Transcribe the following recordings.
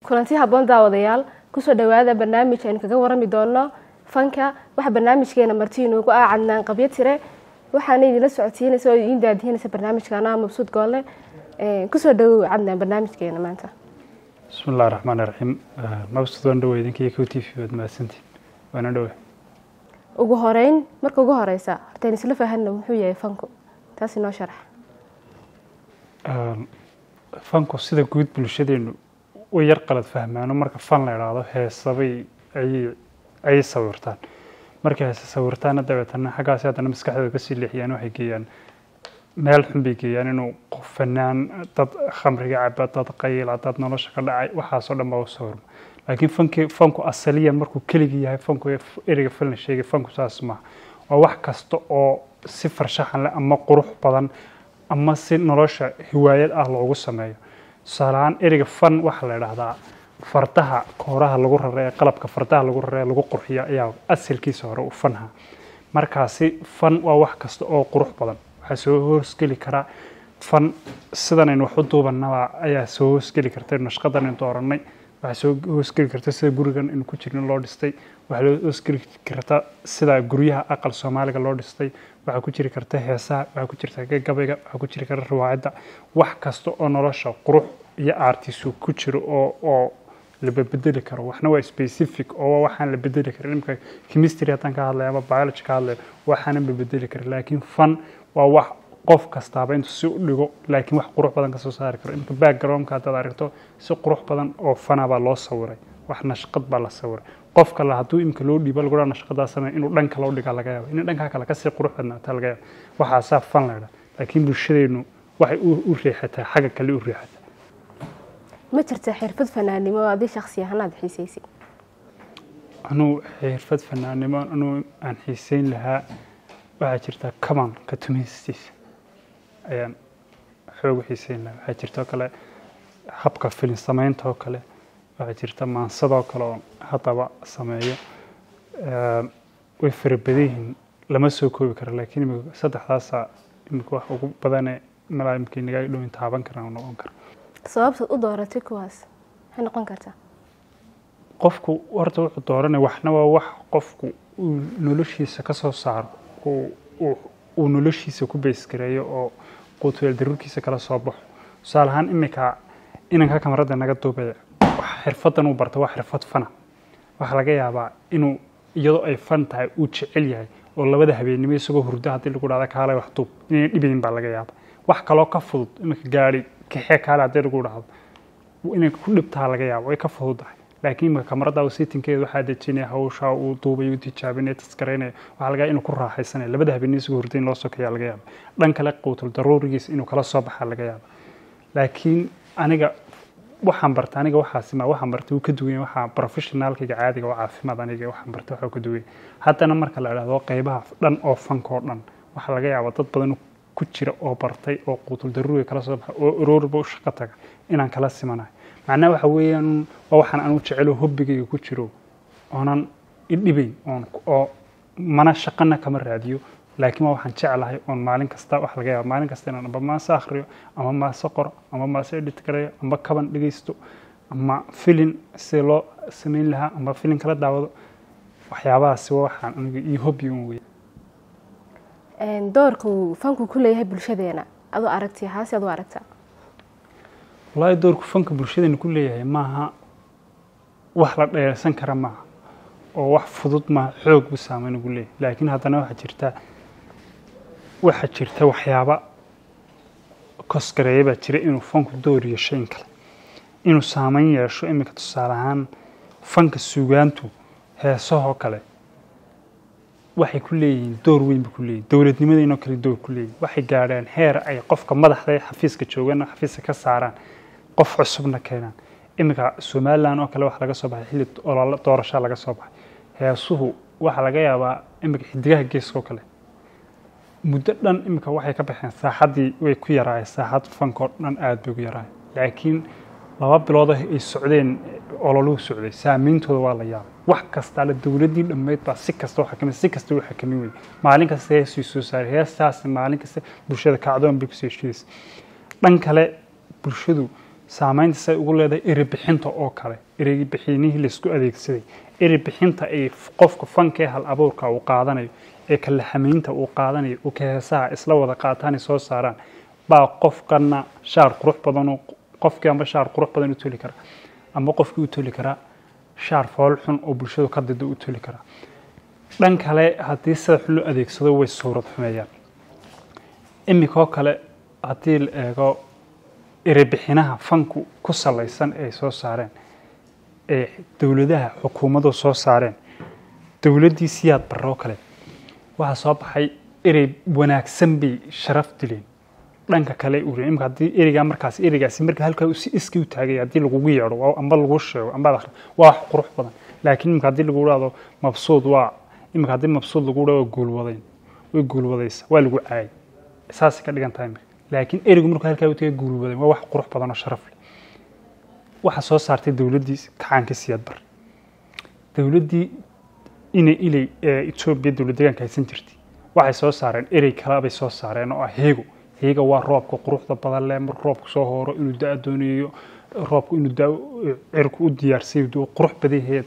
kulanti habboon daawadayaal kusoo dhawaada barnaamij aynu kaga warami doono fanka waxa barnaamijkeena marti inoogu ah Cadnaan Qabyo Tire waxaana idinla socodsiinaysa oo idin daadihinaysa barnaamijkana Mabsuud Goole kusoo dhawaad Cadnaan barnaamijkeena maanta. Bismillahir Rahmanir Rahim. Mabsuud dhawaad idinkii QTV wad maasantiin waana dhawaad ugu horeyn marka ugu horeysa horta isla fahanno wuxuu yahay fanku taasi noo sharax. fanku sida guud bulshadeenu oo yar qalad fahmaano marka fan la yiraahdo heesabay ay sawirtaan marka heesa sawirtaan dabeetana xagaas hadana maskaxdooda ka sii leexiyaan waxay geeyaan meel xun bay geeyaan inuu qof fanaan dad khamriga cabba dad qayl dad nolosha ka dhacay waxa soo dhan baa sawir laakiin fanku asaliyan markuu kaliya yahay fanku eriga fan sheegay fanku saas ma oo wax kasta oo si farshaxan leh ama qurux badan ama si nolosha hiwaayad ah loogu sameeyo salaan eriga fan waxa la yiraahdaa fardaha kooraha lagu raray qalabka fardaha lagu raray lagu qurxiyo ayaa asalkiisa hore u fanha markaasi fan waa wax kasta oo qurux badan waxa soo hoosgeli kara fan sidan in wax u duubanaba ayaa soo hoosgeli kartay nashqadan inta oranay waxa soo hoosgeli kartay sida gurigan in ku jirin loo dhistay waxa loo hoosgeli karta sida guryaha aqal Soomaaliga loo dhistay waxa ku jiri karta heesaha waxa ku jirta gabayga waxa ku jiri karta riwaayada wax kasta oo nolosha qurux iyo artisu ku jiro oo la bedeli karo waxna waa specific oo waxaan la bedeli karin imka chemistry hadan ka hadlayo ama biology ka hadlayo waxaan la bedeli karin laakiin fan waa wax qof kasta intuu si u dhigo laakiin wax qurux badan ka soo saari karo imka background ka dad aragto si qurux badan oo fana baa loo sawiray wax nashqad baa la sawiray qofka la haduu imka loo dhiibo lagu raana nashqada samee inuu dhanka loo dhiga laga yaabo in dhanka kale ka sii qurux badan ta laga yaabo waxa saaf fan leeyahay laakiin bulshadeenu waxay u riixataa xaga kale u riixataa ما ترتاح حرفة فنانيمو هذه شخصية هنا بحسيسي أنا حرفة فنانيمو أنا عن حسين لها وعجرتها كمان كتميستيس يعني حوق حسين لها وعجرتها كلا حبكة فيلم سمين توكله وعجرتها مع صدا كلا هطبع سماية ويفرق بديهن لما سوكوا بكر لكن صدق حاسة إنكوا بدنا ملا يمكن نجاي لو ينتابن كرنا ونقنكر sababta u dooratay kuwaas waxay noqon kartaa qofku warta wuxuu dooranay waxna waa wax qofku noloshiisa ka soo saaro oo noloshiisa ku beeskareeyo oo qoto daruurkiisa kala soo baxo salahan imika inanka kamarada naga duubay wax xirfadan uu barto wax xirfad fana waxa laga yaabaa inuu iyadoo ay fan tahay uu jecel yahay oo labada habeenimo isagoo hurdo hadii lagu dhaada kaalay wax duub inay dhibin baa laga yaabaa wax kale oo ka fudud imika gaari كحية كلا عدد قولها وإنك كل بتاع لقيا ويكفوض لكن ما كاميرا أو سيتين كده واحد تشيني هوشة وطوبة يودي تشابينه تذكرينه وعلى إنه كره حسنة اللي بدها بالنسبة وردين لصق يا لقيا لأن كلا قوت الضروري إنه كلا صباح لقيا لكن أنا جا وحنبرت أنا جا وحاسمة وحنبرت وكدوي وح بروفيشنال كي عادي وعارف ما أنا جا وحنبرت وكدوي حتى أنا مركل على واقع بها لن أوفن كورن وحلقيا وتطبق إنه كتير أو برتي أو قوت الضروري كلا صباح أو روربو شقتك إن أنا كلا سمناه معناه وحويا وحنا أنا وتشعله هبجي كتيرو أنا إدبين أو ما شقنا كمر راديو لكن ما وحنا شعله أن مالين كستا وحلقة مالين كستا أنا بما ساخريو أما ما سقر أما ما سيد تكريه أما كمان لقيستو أما فيلين سلو سمين لها أما فيلين كلا داود وحيابا سوا وحنا يهبيون دوركو فانكو كله يهب الشدينا أدو أركتي حاسي أدو أركتها والله دورك فانك bulshadeen ku leeyahay maaha wax la dheersan kara maaha oo wax fudud ma xoog u saameyn ugu leeyahay laakiin hadana waxa jirta waxyaaba koskareeba jira inuu fanku dooriyo shan kale inuu saameyn yeesho imika tusaale ahaan fanka suugaantu heesaha kale waxay ku leeyihiin door weyn ku leeyihiin dawladnimadeenoo kale door ku leeyihiin waxay gaareen heer ay qofka madaxda xafiiska joogan xafiiska ka saaraan qof cusubna keenan imika Soomaaliland oo kale wax laga soo baxay xilli olole doorasho laga soo baxay heesuhu waxa laga yaabaa imika xidigaha geeska kale muddo dhan imika waxay ka baxeen saaxadii way ku yaraay saaxad fanko dhan aad bay u yaraay laakiin laba bilood ay socdeen ololuhu socday saameyntooda waa la yaab wax kasta la dawladii dhameyd baa si kasta waxa kamid weey maalin kasta ay soo saaray heestaas maalin kasta bulshada ka cadaan bay ku soo shiis dhan kale bulshadu saamaynta say ugu leedahay eri bixinta oo kale erey bixinihii la isku adeegsaday eri bixinta ay qofka fankee hal abuurka uu qaadanayo ee kala xamaynta uu qaadanayo oo heesaha isla wada qaataan soo saaraan baa qofkana shaar qurux badan oo qofkii amba shaar qurux badan u toli kara ama qofkii u toli kara shaar fool xun oo bulshadu ka dida u toli kara dhan kale haddii sida xun loo adeegsado way suurad xumeeyaan imikoo kale haddii la eego erebixinaha fanku ku salaysan ay soo saareen ee dowladaha xukuumaddu soo saareen dowladdii siyaad barro kale waxaa soo baxay erey wanaagsan bay sharaf dileen dhanka kale u imika haddii ereygaa markaas ereygaasi marka halkaa si iskii u taagay haddii lagugu yeedho amba lagu sheego amba waa wax qurux badan laakiin imika haddii lagu dhaado mabsuud waa imika haddii mabsuud lagu dhaado guulwadayn way guulwadaysa waa lagu caayay saas ka dhigan tahay laakiin ereygu marka halkaa u taagay guulwadayn waa wax qurux badan oo sharaf leh waxa soo saartay dowladdii kacaanka siyaad bar dowladdii ilay Ethiopia dowladda deegaanka haysan jirtay waxay soo saareen erey kala bay soo saareen oo ah heega waa roobka quruxda badan leh mar roobku soo hooro inuu daa doonayo roobku inuu daa cirku u diyaarsay qurux badan yahay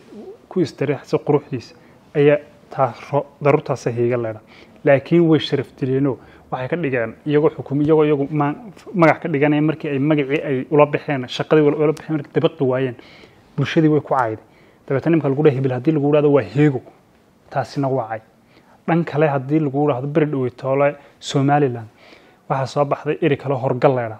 ku istiraahso quruxdiisa ayaa daruurtaas heega leedahay laakiin way sharaf dileeno waxay ka dhigeen iyagoo xukuum iyagu magac ka dhiganay markii ay magacii ay ula baxeen shaqadii ula baxeen markii dabaqi waayeen bulshadii way ku caayday dabeetana nimka lagu dhahay bil hadii lagu dhaado waa heego taasina wacay dhan kale hadii lagu dhaado bari dhaweytoole Somaliland waxa soo baxday eri kale horgal leeyahay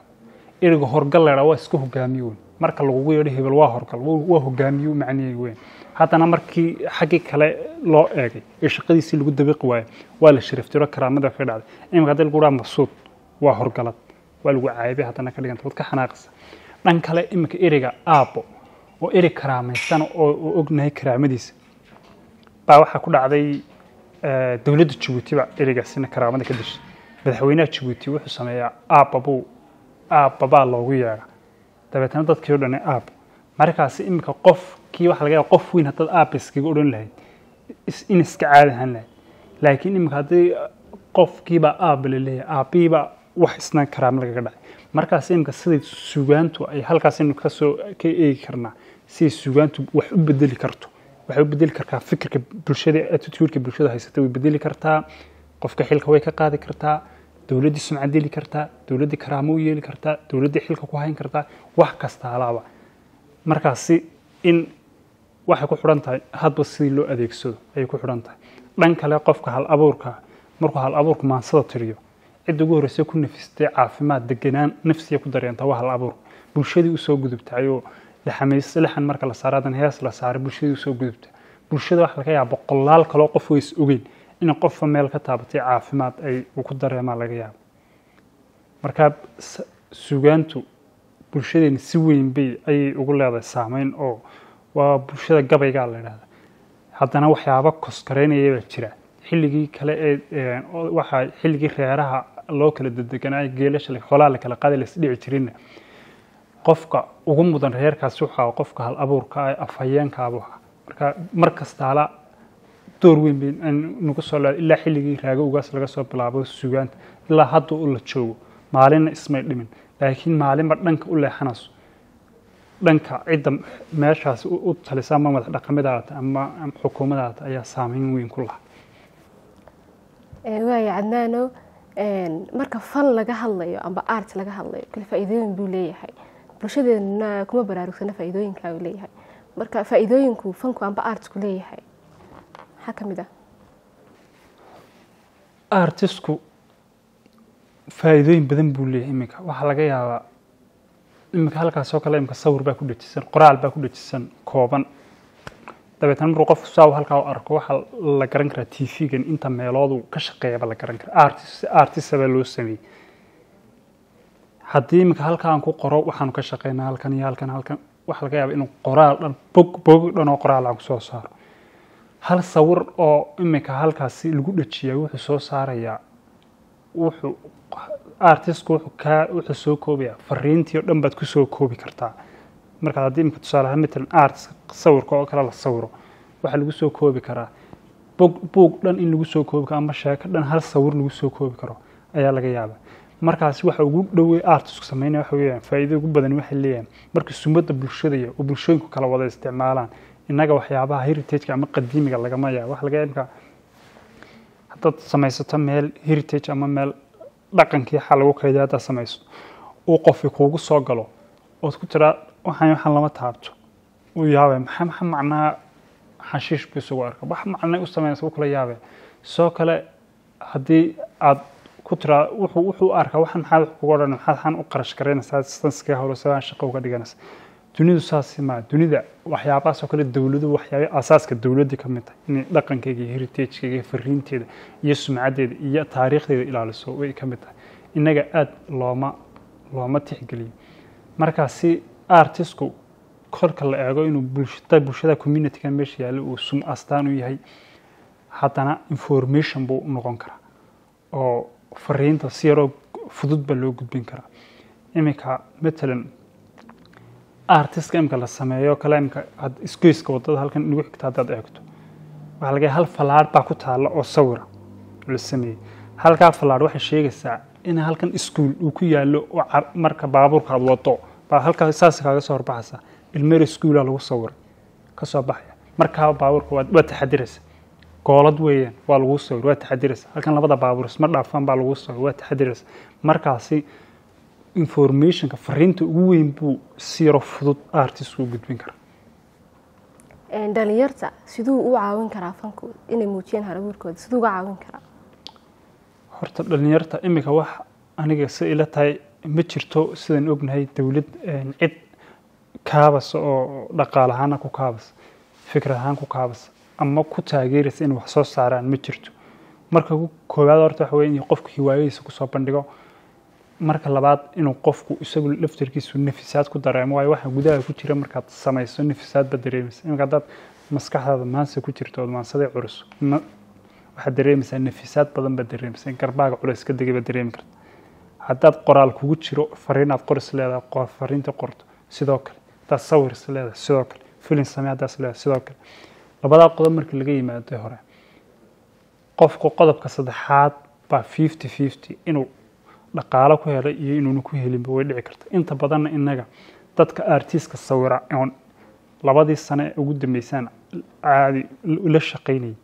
eriga horgal leeyahay waa isku hogaamiyo marka lagu yeedho hebel waa horgal waa hogaamiyo macnaheedu weyn haddana markii xaqi kale loo eegay ee shaqadiisii lagu dabaqi waayay waa la sharaftiro karaamada ka dhacday imika hadii lagu dhaado masuud waa horgalad waa lagu caayay haddana ka dhiganta ka xanaaqsan dhan kale imika eriga aabo oo eri karaamaysan oo ognahay karaamadiisa baa waxa ku dhacday dawladda Djibouti ba erigaasina karaamada ka dishay madaxweynaha Djibouti wuxuu sameeyaa aabba loogu yeero dabeetana dadkii oo dhan aab markaas imika qofkii waxa laga yaabaa qof weyn hadda aab iskaga odhan lahayd in iska caadi ahaan lahayd laakiin imika haddii qofkiiba aab leeyahay aabiiba wax isna karaamo laga dhacay markaas imika sidii suugaantu ay halkaas in ka soo ka eegi karnaa si suugaantu wax u bedeli karto waxay u bedeli kartaa fikirka bulshada attitude-ka bulshada haysata way bedeli kartaa qofka xilka way ka qaadi kartaa dawladda sumcad dili kartaa dawladda karaamo u yeeli kartaa dawladda xilka ku hayn kartaa wax kasta alaaba markaas in waxa ku xiran tahay hadba sidii loo adeegsado ay ku xiran tahay dhan kale qofka hal abuurka markuu hal abuurku maansada tiriyo cid ugu horreysay ku nafistay caafimaad deganaan nafsiga ku dareenta waa hal abuur bulshadii u soo gudubtay oo laxan marka la saaradan hees la saaray bulshadii u soo gudubtay bulshada waxa laga yaabaa boqolaal kale qof weys ogeyn in qof meel ka taabatay caafimaad ay ku dareemaa laga yaabo marka suugaantu bulshadeen si weyn bay ay ugu leedahay saameyn oo waa bulshada gabayga la yiraahdo haddana waxyaabo koskareynaya jira xilligii kale ee waxa xilligii reeraha loo kala dedeganay geelasha la xoolaha la kala qaaday la isdhici jirin qofka ugu mudan reerkaas waxa qofka hal abuurka ay afhayeenka abuha marka markasta la door weyn nagu soo la ilaa xilligii raaga ugaas laga soo bilaabo suugaanta ilaa hadda uu la joogo maalin ismay dhimin laakiin maalinba dhanka u leexanaso dhanka cidda meeshaas u talisaa ma madax dhaqameedada ama xukuumadda ayaa saameyn weyn ku lahaa waaya cadnaano marka fan laga hadlayo amba art laga hadlayo kala faa'iidooyin buu leeyahay bulshadeena kuma baraarugsana faa'iidooyinka uu leeyahay marka faa'iidooyinku fanku amba artku leeyahay waxa kamid ah artistku faa'iidooyin badan buu leeyahay imika waxa laga yaabaa imika halkaas oo kale imika sawir baa ku dhajisan qoraal baa ku dhajisan kooban dabeetana markuu qof saaw halkaa arko waxa la garan karaa TV-gan inta meeloodu ka shaqeeyaba la garan karaa artist baa loo sameeyay haddii imika halkaan ku qoro waxaan ka shaqeynaa halkan iyo halkan waxa laga yaabaa inuu qoraal dhan bog dhan oo qoraal aan soo saaro hal sawir oo imika halkaas lagu dhajiyaa wuxuu soo saarayaa wuxuu artistku wuxuu soo koobiyaa fariintii oo dhan baad ku soo koobi kartaa marka haddii imika tusaale ahaan matalan artist sawirka oo kale la sawiro waxa lagu soo koobi karaa bog dhan in lagu soo koobi karo ama sheeko dhan hal sawir lagu soo koobi karo ayaa laga yaabaa markaas waxa ugu dhowey artisku sameynaya waxa weeyaan faa'iido ugu badan waxay leeyahay marka sumadda bulshada iyo bulshooyinku kala wada isticmaalaan inaga waxyaabaha heritage ama qadiimiga lagama yaabo wax laga yaabka haddaad samaysato meel heritage ama meel dhaqankii xal lagu kaydiyo haddaad samayso uu qofki kuugu soo galo ood ku tiraa waxaan lama taabto uu yaabay maxaa macnaa xashiish buu isugu arka wax macnaa u sameynaysa u kala yaabay soo kale haddii aad ku tiraa wuxuu arkaa waxaan maxaa kugu odhan maxaan u qarash garaynaysaa iskaga howlasa shaqo uga dhiganaysa dunidu saas ma dunida waxyaabahaas oo kale dawladdu waxyaabo asaaska dawladda ka mid tahay in dhaqankeyga iyo heritage-keyga fariinteeda iyo sumcadeeda iyo taariikhdeeda ilaaliso way ka mid tahay inaga aad looma tixgeliyo markaasi artistku kolka la eego inuu bulshada community-kan meesha yaalla uu sum astaan u yahay haddana information buu noqon karaa oo fariinta si yaroo fudud baa loo gudbin karaa iminka matalan artistka imka la sameeyo kale imka isgoyska wadada halkan inagu xigta haddaad eegto waxaa laga hal falaadh baa ku taalla oo sawira la sameeyey halkaa falaadh waxay sheegaysaa in halkan iskuul uu ku yaallo oo marka baabuurka aad wado baa halkaa saas kaaga soo horbaxaysa ilmeer iskuulaa lagu sawiray ka soo baxaya markaa baabuurka waa taxadiraysa goolad weeyaan waa lagu sawir waa taxadiraysa halkan labada baabuur isma dhaafan baa lagu sawir waa taxadiraysa markaasi informationka fariinta ugu weyn buu si yaro fudud artistku gudbin karaa dhalinyarta siduu u caawin karaa fankooda inay muujiyaan halabuurkooda siduu uga caawin karaa horta dhalinyarta iminka wax aniga si ila tahay ma jirto sidaan ognahay dawlad cid kaabas oo dhaqaale ahaan ku kaabas fikrad ahaan ku kaabas ama ku taageeraysa in wax soo saaraan ma jirto marka koowaad horta waxa weeye in qofku hiwaayadiisa ku soo bandhigo marka labaad inuu qofku isagu laftirkiisu nafisaad ku dareemo waayo waxa gudaha ku jira markaad samayso nafisaad ba dareemaysa iminka haddaad maskaxdaada maansa ku jirto ood maansaday culus waxaad dareemaysaa nafisaad badan ba dareemaysa garbaaga culus ka degay ba dareemi karta haddaad qoraal kugu jiro fariinaad qoris leedahay fariinta qorto sidoo kale haddaad sawir is leedahay sidoo kale filin samee haddaad is leedahay sidoo kale labadaa qodob marka laga yimaado hore qofku qodobka saddexaad baa 50-50 inuu dhaqaale ku helay iyo inuuna ku helinba way dhici karta inta badanna inaga dadka artistka sawira oon labadii sane ugu dambeysaan caadi la shaqaynayay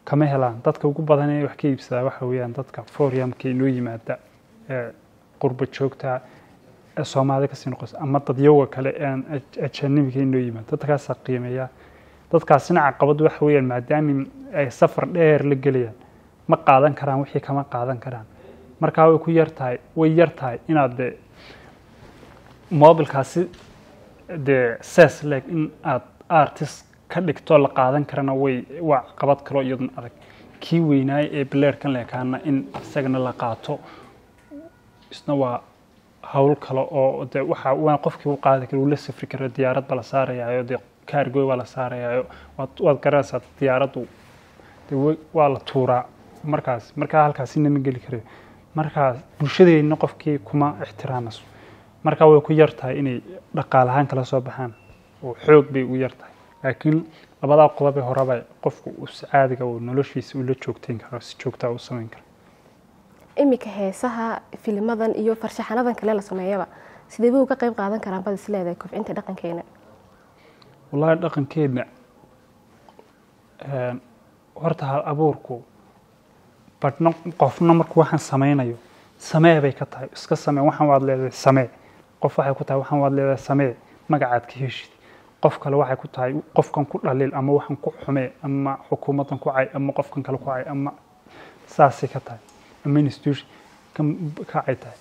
kama helaan dadka ugu badan ee wax ka iibsada waxa weeyaan dadka forumka inoo yimaada qurba joogta Soomaaliya ka sii noqos ama dadyoga kale ee ajnabiga inoo yimaada dadkaas qiimeeya dadkaasina caqabad waxa weeyaan maadaama ay safar dheer la galayaan ma qaadan karaan wixii kama qaadan karaan markaa way yartahay inaad mobilkaasi ses like in aad artist ka dhigto la qaadan karana waa caqabad kaloo iyaduna adag kii weynaay ee blairkan leekaana in isagana la qaato isna waa hawl kale oo waxa qofkii u qaadi karo la safri karo diyaarad bala saarayayo cargo wala saarayayo waad garanaysaa diyaaraddu waa la tuuraa markaa halkaasi nama geli karayo markaa bulshadeena qofkii kuma ixtiraamayso markaa way ku yartahay inay dhaqaale ahaan kala soo baxaan oo xoog bay u yartahay laakiin labadaa qodob ee horeba qofku uu sacaadiga uu noloshiisa ula joogteen karo si joogta u sameyn karo imika heesaha filmadan iyo farshaxanadan kale la sameeyaba sidee bay uga qayb qaadan karaan bad isleedahay kobcinta dhaqankeena wallahi dhaqankeena horta hal abuurku badna qofna markuu waxaan sameynayo samee bay ka tahay iska samee waxaan waad leedahay samee qof waxay ku tahay waxaan waad leedahay samee magacaad ka heshid qof kale waxay ku tahay qofkan ku dhaliil ama waxaan ku xumee ama xukuumadan ku cay ama qofkan kale ku cay ama saasi ka tahay ama institution ka cay tahay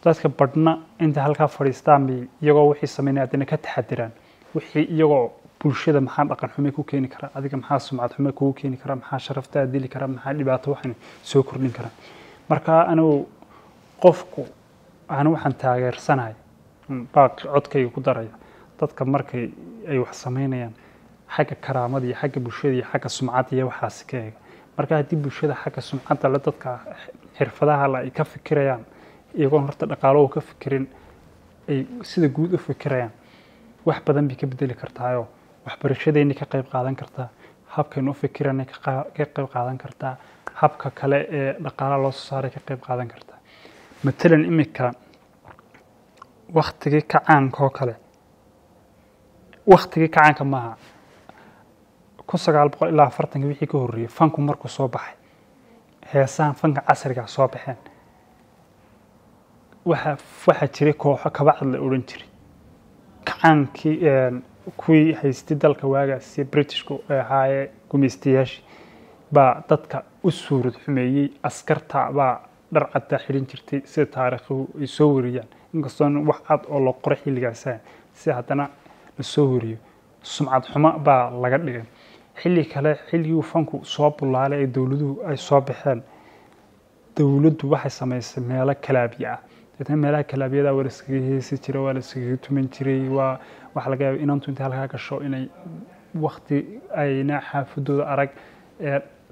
dadka badna inta halka fadhiistaan iyagoo wixii sameynaya adina ka taxadiraan wixii iyagoo bulshada maxaa dhaqan xumo ku keeni kara adiga maxaa sumcad xumo ku keeni kara maxaa sharafta dili kara maxaa dhibaato waxan soo kordhin kara marka anigu qofku waxaan taageersanahay baaqi codkayga ku daraya dadka markay ay wax sameynayaan xagga karaamada iyo xagga bulshada iyo xagga sumcadda iyo waxaas ka eega marka haddii bulshada xagga sumcadda la dadka xirfadaha la ay ka fikirayaan iyagoo horta dhaqaalaha ka fikirin ay sida guud u fikirayaan wax badan bay ka bedeli kartaayo waxbarashadeena ka qayb qaadan kartaa habkaynu u fikirana ka qayb qaadan kartaa habka kale ee dhaqaalaha loo soo saaray ka qayb qaadan kartaa مثلا إمك وقتك كعان كوكله وقتك كعان كماها كوسا قال بقول إلا فرتن وixii ka horreeyay fanku markuu soo baxay heesaan fanka casriga soo baxeen waxa jiray kooxo kabacd la oran jiray kacaankii kuwii haystay dalka waagaasi Britishku ahaaye gumaystayaashii baa dadka u suurad xumeeyay askarta baa dhar cad xirin jirtay sida taariikhu ay soo wariyaan inkastoo wax cad oo la qoray xilligaas si haddana la soo wariyo sumcad xumo baa laga dhigay xilli kale xilligii fanku soo bulaalay ee dawladuhu ay soo baxeen dawladdu waxay samaysay meelo kalaabiya dadka meelaha kalaabiyada wala iskaga heesi jiray wala iskaga tuman jiray waa wax laga yaabaa inantu inta halka gasho inay waqti ayna xaafadooda arag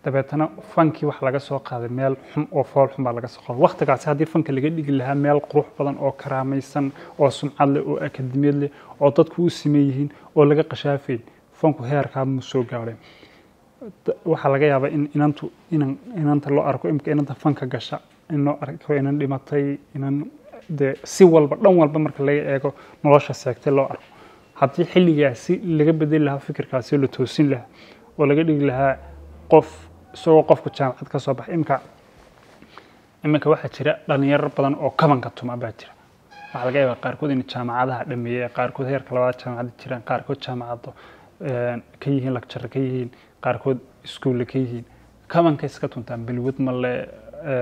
dabeetana fanki wax laga soo qaaday meel xum oo fool xum baa laga soo qaaday waqtigaas hadii fanka laga dhigi lahaa meel qurux badan oo karaamaysan oo sumcad leh oo akademiyad leh oo dadku u sameeyeen oo laga qashaafay fanku heerka ma soo gaaray waxa laga yaabaa in inanta loo arko imka inanta fanka gasha inoo arko inan dhimatay inan de si walba dhan walba marka laga eego nolosha seegtay loo arko hadii xilligaasi laga bedeli lahaa fikirkaasi la toosin lahaa oo laga dhigi lahaa qof soo qofku jaamacad ka soo baxay imka waxa jira dhalinyaro badan oo kabanka tuma baa jira waxa laga yaabaa qaarkood in jaamacadaha dhameeyay qaarkood heerka labaad jaamacad jiraan qaarkood jaamacado ka yihiin lecture ka yihiin qaarkood iskuul ka yihiin kabanka iska tuntaan bilwad ma le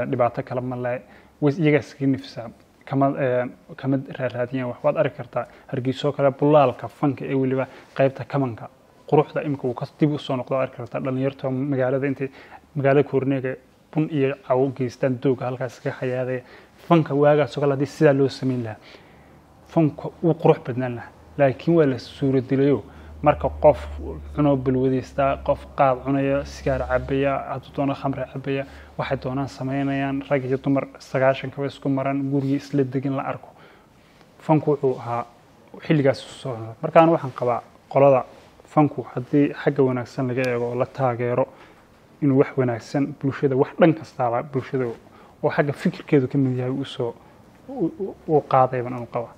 dhibaato kale ma le iyaga iska nifsa kama raadiyaan wax waad arki kartaa hargeyso kale bulaalka fanka ee waliba qaybta kabanka quruxda imka uu ka dib u soo noqdo arki kartaa dhalinyarta magaalada intii magaalada Koorneega bun iyo caw geystaan doog halkaas ka xayaaday fanka waagaas oo kale hadii sida loo sameyn lahaa fanka uu qurux badnaan lahaa laakiin waa la suuradilayo marka qof cuno balwadista qof qaad cunaya sigaar cabaya adoona khamri cabaya waxay doonaan sameeyaan rag iyo dumar 90 ka isku maran guriga isla degan la arko fanku wuxuu ahaa xilligaas soo markaan waxaan qabaa qolada fanku hadii xagga wanaagsan laga eego la taageero inuu wax wanaagsan bulshada wax dhan kasta bulshada oo xagga fikirkeedu ka mid yahay u qaaday baan u qabaa